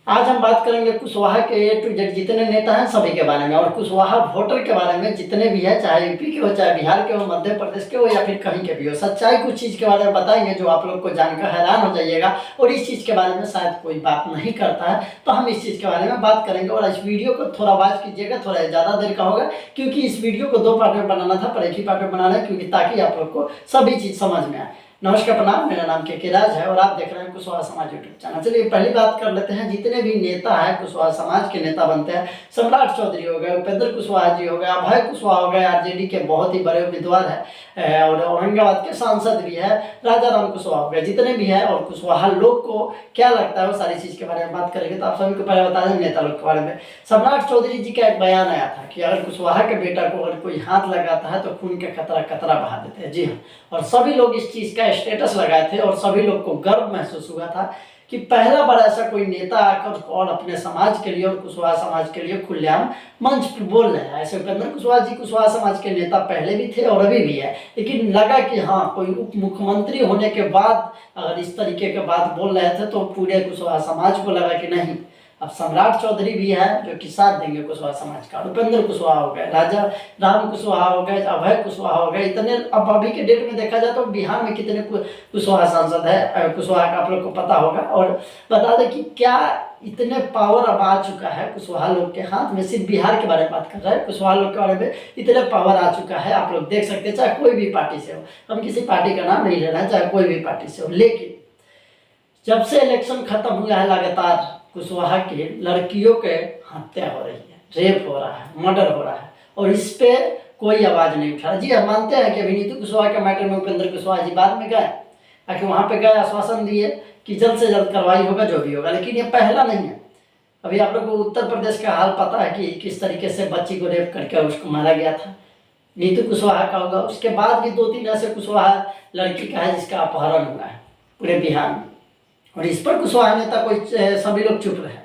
आज हम बात करेंगे कुशवाहा के ए टू जेड जितने नेता हैं सभी के बारे में, और कुशवाहा वोटर के बारे में जितने भी हैं, चाहे यूपी के हो, चाहे बिहार के हो, मध्य प्रदेश के हो, या फिर कहीं के भी हो। सच्चाई कुछ चीज़ के बारे में बताएंगे जो आप लोग को जानकर हैरान हो जाइएगा, और इस चीज़ के बारे में शायद कोई बात नहीं करता है, तो हम इस चीज़ के बारे में बात करेंगे। और इस वीडियो को थोड़ा वॉच कीजिएगा, थोड़ा ज़्यादा देर का होगा, क्योंकि इस वीडियो को 2 पार्ट में बनाना था, पर एक ही पार्ट में बनाना है, क्योंकि ताकि आप लोग को सभी चीज़ समझ में आए। नमस्कार, प्रणाम, मेरा नाम के राज है और आप देख रहे हैं कुशवाहा समाज यूट्यूब चैनल। चलिए पहली बात कर लेते हैं, जितने भी नेता हैं कुशवाहा समाज के नेता बनते हैं। सम्राट चौधरी हो गए, उपेंद्र कुशवाहा जी हो गए, अभय कुशवाहा हो गए, आरजेडी के बहुत ही बड़े उम्मीदवार हैं, और औरंगाबाद के सांसद भी है, राजा राम कुशवाहा हो गए, जितने भी हैं। और कुशवाहा लोग को क्या लगता है वो सारी चीज़ के बारे में बात करेंगे। तो आप सभी को पहले बता दें नेता लोग के बारे में। सम्राट चौधरी जी का एक बयान आया था कि अगर कुशवाहा के बेटा को अगर कोई हाथ लगाता है तो खून का कतरा कतरा बहा देते हैं। जी हाँ, और सभी लोग इस चीज़ का स्टेटस लगाए थे और सभी लोग को गर्व महसूस हुआ था कि पहला बार ऐसा कोई नेता आकर और अपने समाज के लिए और कुशवाहा समाज के लिए खुलेआम मंच पर बोल रहे हैं। ऐसे उपेंद्र कुशवाहा जी कुशवाहा समाज के नेता पहले भी थे और अभी भी है, लेकिन लगा कि हाँ, कोई उप मुख्यमंत्री होने के बाद अगर इस तरीके के बात बोल रहे थे तो पूरे कुशवाहा समाज को लगा कि नहीं, अब सम्राट चौधरी भी है जो कि साथ देंगे कुशवाहा समाज का। उपेंद्र कुशवाहा हो गए, राजा राम कुशवाहा हो गए, अभय कुशवाहा हो गए, इतने। अब अभी के डेट में देखा जाए तो बिहार में कितने कुशवाहा सांसद है, कुशवाहा का आप लोग को पता होगा। और बता दें कि क्या इतने पावर अब आ चुका है कुशवाहा लोग के हाथ में। सिर्फ बिहार के बारे में बात कर रहे हैं, कुशवाहा लोग के बारे में इतने पावर आ चुका है, आप लोग देख सकते हैं। चाहे कोई भी पार्टी से हो, हम किसी पार्टी का नाम नहीं ले रहे हैं, चाहे कोई भी पार्टी से हो, लेकिन जब से इलेक्शन खत्म हुआ है लगातार कुशवाहा की लड़कियों के हत्या हो रही है, रेप हो रहा है, मर्डर हो रहा है, और इस पे कोई आवाज़ नहीं उठा रहा। जी हम मानते हैं कि अभी नीतू कुशवाहा के मैटर में उपेंद्र कुशवाहा जी बाद में गए, ताकि वहाँ पे गए, आश्वासन दिए कि जल्द से जल्द कार्रवाई होगा जो भी होगा, लेकिन ये पहला नहीं है। अभी आप लोग को उत्तर प्रदेश का हाल पता है कि किस तरीके से बच्ची को रेप करके उसको मारा गया था। नीतू कुशवाहा का होगा, उसके बाद भी 2-3 ऐसे कुशवाहा लड़की का है जिसका अपहरण हुआ है पूरे बिहार में, और इस पर कुशवाहा नेता कोई सभी लोग चुप रहे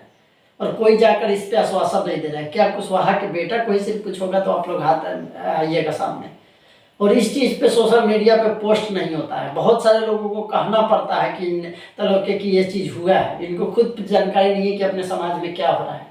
और कोई जाकर इस पे आश्वासन नहीं दे रहे। क्या कुशवाहा के बेटा कोई सिर्फ कुछ होगा तो आप लोग हाथ आइएगा सामने। और इस चीज़ पे सोशल मीडिया पे पोस्ट नहीं होता है, बहुत सारे लोगों को कहना पड़ता है कि इन तरह के कि ये चीज़ हुआ है, इनको खुद जानकारी नहीं है कि अपने समाज में क्या हो रहा है।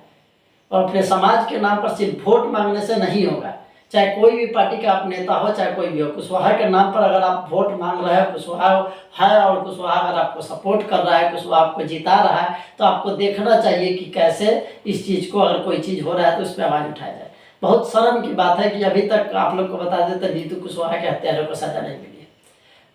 और अपने समाज के नाम पर सिर्फ वोट मांगने से नहीं होगा, चाहे कोई भी पार्टी का आप नेता हो, चाहे कोई भी हो। कुशवाहा के नाम पर अगर आप वोट मांग रहे हो, कुशवाहा है और कुशवाहा अगर आपको सपोर्ट कर रहा है, कुशवाहा आपको जिता रहा है, तो आपको देखना चाहिए कि कैसे इस चीज़ को, अगर कोई चीज़ हो रहा है तो उस पर आवाज़ उठाया जाए। बहुत शर्म की बात है कि अभी तक आप लोग को बता देते नीतू कुशवाहा के हत्यारों को सजा नहीं मिली है।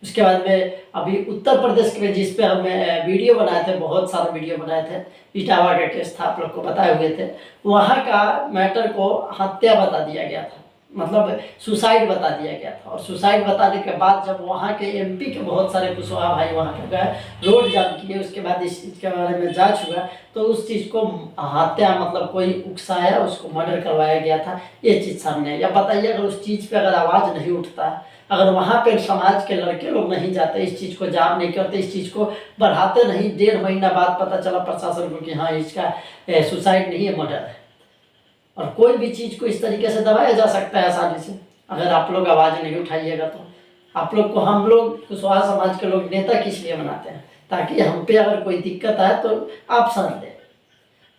उसके बाद में अभी उत्तर प्रदेश में जिस पे हम वीडियो बनाए थे, बहुत सारे वीडियो बनाए थे, इटावा का केस था, आप लोग को बताए हुए थे, वहाँ का मैटर को हत्या बता दिया गया था, मतलब सुसाइड बता दिया गया था। और सुसाइड बताने के बाद जब वहाँ के एमपी के बहुत सारे कुशवाहा भाई वहाँ पे गए, रोड जाम किए, उसके बाद इस चीज़ के बारे में जांच हुआ तो उस चीज़ को हत्या, मतलब कोई उकसाया, उसको मर्डर करवाया गया था, ये चीज़ सामने। या बताइए, अगर उस चीज़ पे अगर आवाज़ नहीं उठता, अगर वहाँ पे समाज के लड़के लोग नहीं जाते, इस चीज़ को जाम नहीं करते, इस चीज़ को बढ़ाते नहीं, 1.5 महीना बाद पता चला प्रशासन को कि हाँ इसका सुसाइड नहीं है, मर्डर है। और कोई भी चीज़ को इस तरीके से दबाया जा सकता है आसानी से, अगर आप लोग आवाज़ नहीं उठाइएगा तो। आप लोग को, हम लोग कुशवाहा समाज के लोग नेता किस लिए बनाते हैं, ताकि हम पे अगर कोई दिक्कत आए तो आप साथ दें।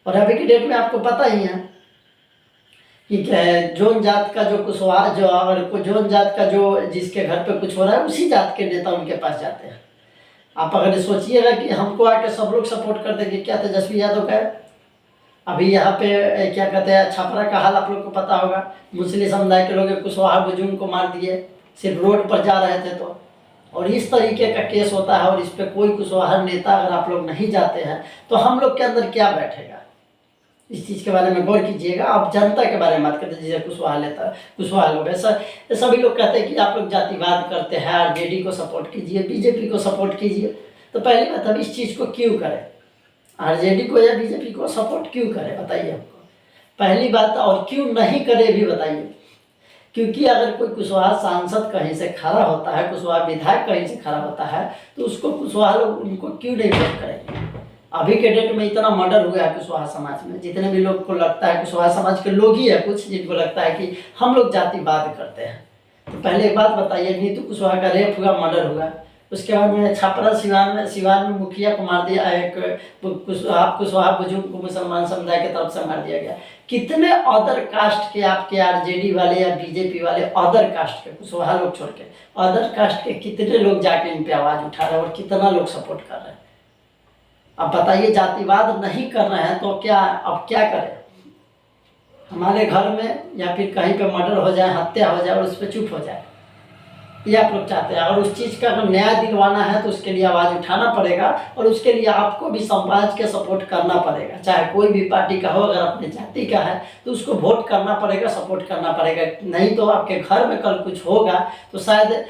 और अभी की डेट में आपको पता ही है कि जोन जात का जो कुशवाहा, जो अगर जोन जात का जो जिसके घर पे कुछ हो रहा है, उसी जात के नेता उनके पास जाते हैं। आप अगर सोचिएगा कि हमको आके सब लोग सपोर्ट कर देंगे, क्या तेजस्वी यादव का अभी यहाँ पे क्या कहते हैं, छपरा का हाल आप लोग को पता होगा, मुस्लिम समुदाय के लोग कुशवाहा बुजुर्ग को मार दिए, सिर्फ रोड पर जा रहे थे तो। और इस तरीके का केस होता है, और इस पे कोई कुशवाहा नेता अगर आप लोग नहीं जाते हैं तो हम लोग के अंदर क्या बैठेगा, इस चीज़ के बारे में गौर कीजिएगा। आप जनता के बारे में बात करते हैं, जैसे कुशवाहा लोग ऐसा सभी लोग कहते हैं कि आप लोग जातिवाद करते हैं, आरजेडी को सपोर्ट कीजिए, बीजेपी को सपोर्ट कीजिए। तो पहली बात, अब इस चीज़ को क्यों करें, आरजेडी को या बीजेपी को सपोर्ट क्यों करे, बताइए हमको पहली बात। और क्यों नहीं करे भी बताइए, क्योंकि अगर कोई कुशवाहा सांसद कहीं से खड़ा होता है, कुशवाहा विधायक कहीं से खड़ा होता है, तो उसको कुशवाहा लोग उनको क्यों नहीं वोट करेंगे। अभी के डेट में इतना मर्डर हुआ है कुशवाहा समाज में, जितने भी लोग को लगता है, कुशवाहा समाज के लोग ही है कुछ जिनको लगता है कि हम लोग जातिवाद करते हैं। तो पहले एक बात बताइए, नीतू कुशवाहा का रेप हुआ, मर्डर हुआ, उसके बाद में छपरा सिवान में मुखिया को मार दिया, एक कुशवाहा बुजुर्ग को मुसलमान समुदाय की तरफ से मार दिया गया। कितने अदर कास्ट के आपके आरजेडी वाले या बीजेपी वाले अदर कास्ट के, कुशवाहा लोग छोड़ के अदर कास्ट के कितने लोग जाके इन पे आवाज़ उठा रहे हैं और कितना लोग सपोर्ट कर रहे हैं। अब बताइए, जातिवाद नहीं कर रहे हैं तो क्या, अब क्या करें? हमारे घर में या फिर कहीं पे मर्डर हो जाए, हत्या हो जाए और उस पर चुप हो जाए, ये आप लोग चाहते हैं। और उस चीज़ का अगर न्याय दिलवाना है तो उसके लिए आवाज़ उठाना पड़ेगा और उसके लिए आपको भी समाज के सपोर्ट करना पड़ेगा। चाहे कोई भी पार्टी का हो, अगर अपने जाति का है तो उसको वोट करना पड़ेगा, सपोर्ट करना पड़ेगा। नहीं तो आपके घर में कल कुछ होगा तो शायद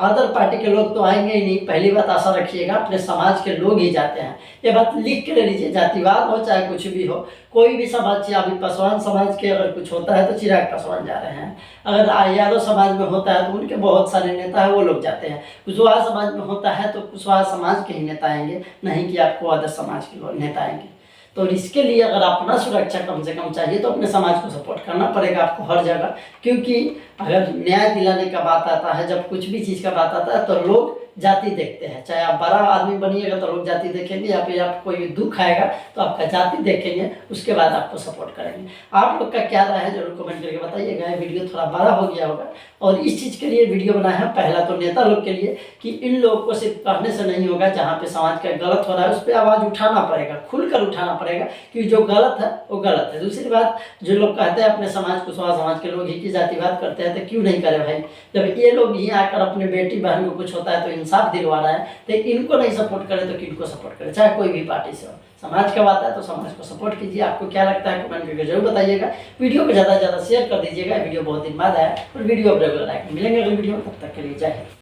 अदर पार्टी के लोग तो आएंगे ही नहीं। पहली बात आशा रखिएगा, अपने समाज के लोग ही जाते हैं। ये बात लिख के ले लीजिए, जातिवाद हो चाहे कुछ भी हो, कोई भी समाज से, अभी पासवान समाज के अगर कुछ होता है तो चिराग पासवान जा रहे हैं। अगर यादव समाज में होता है तो उनके बहुत सारे नेता हैं, वो लोग जाते हैं। कुशवाहा समाज में होता है तो कुशवाहा समाज के ही नेता आएंगे, नहीं कि आपको अदर समाज के लोग नेता आएंगे। तो इसके लिए अगर अपना सुरक्षा कम से कम चाहिए तो अपने समाज को सपोर्ट करना पड़ेगा आपको हर जगह। क्योंकि अगर न्याय दिलाने का बात आता है, जब कुछ भी चीज़ का बात आता है तो लोग जाति देखते हैं। चाहे आप बड़ा आदमी बनिएगा तो लोग जाति देखेंगे, या फिर आप कोई दुख आएगा तो आपका जाति देखेंगे, उसके बाद आपको सपोर्ट करेंगे। आप लोग का क्या राय है जरूर कमेंट करके बताइएगा। वीडियो थोड़ा बड़ा हो गया होगा और इस चीज़ के लिए वीडियो बनाया है। पहला तो नेता लोग के लिए कि इन लोगों को सिर्फ कहने से नहीं होगा, जहाँ पे समाज का गलत हो रहा है उस पर आवाज़ उठाना पड़ेगा, खुलकर उठाना पड़ेगा कि जो गलत है वो गलत है। दूसरी बात, जो लोग कहते हैं अपने समाज को, समाज के लोग ही की जातिवाद करते हैं, तो क्यों नहीं करे भाई? जब ये लोग ही आकर अपने बेटी बहन को कुछ होता है तो इंसाफ दिलवा रहा है, तो इनको नहीं सपोर्ट करे तो किनको सपोर्ट करे? चाहे कोई भी पार्टी से हो, समाज का बात है तो समाज को सपोर्ट कीजिए। आपको क्या लगता है कमेंट करके जरूर बताइएगा। वीडियो को ज़्यादा से ज़्यादा शेयर कर दीजिएगा। वीडियो बहुत दिन बाद आया और वीडियो अब रेगुलर आएगा। मिलेंगे अगली वीडियो में, तब तक के लिए जय हिंद।